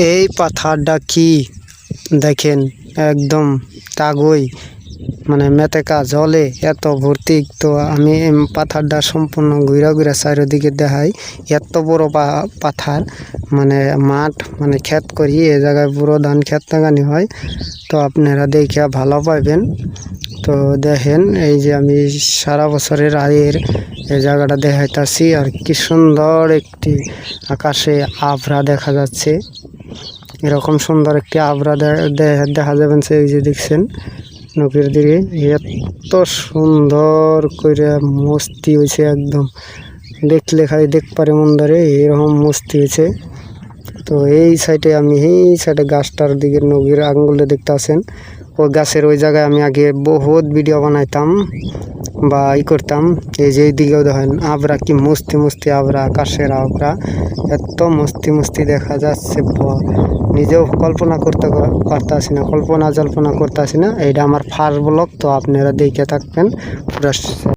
এই পাথারটা কি দেখেন, একদম কাগজ মানে মেতেকা জলে এত ভর্তি। তো আমি পাথারটা সম্পূর্ণ ঘুরা ঘুরা চারিদিকে দেখাই। এত বড় পাথার, মানে মাঠ মানে ক্ষেত করি, এ জায়গায় পুরো ধান ক্ষেত লাগানি হয়। তো আপনারা দেখে ভালো পাইবেন। তো দেখেন, এই যে আমি সারা বছরের আয়ের এই জায়গাটা দেখাইতাছি। আর কি সুন্দর একটি আকাশে আভরা দেখা যাচ্ছে। এরকম সুন্দর একটি আভরা দেখা যাবেন, এই যে দেখছেন নদীর দিকে এত সুন্দর করে মস্তি হয়েছে, একদম দেখলে খালি দেখ পারে মন ধরে, এরকম মস্তি হয়েছে। তো এই সাইডে আমি এই সাইডে গাছটার দিকে নদীর আঙ্গুলে দেখতে আছেন, ওই গাছের ওই জায়গায় আমি আগে বহুত ভিডিও বানাইতাম বা করতাম। এই যে এইদিকেও দেখেন আবরা, কি মস্তি মস্তি আবরা, আকাশের আবরা এত মস্তি মস্তি দেখা যাচ্ছে, নিজেও কল্পনা করতে পারতাছি না, কল্পনা জল্পনা করতেছি না। এইটা আমার ফার্স্ট ব্লগ, তো আপনারা দেখে থাকবেন পুরো।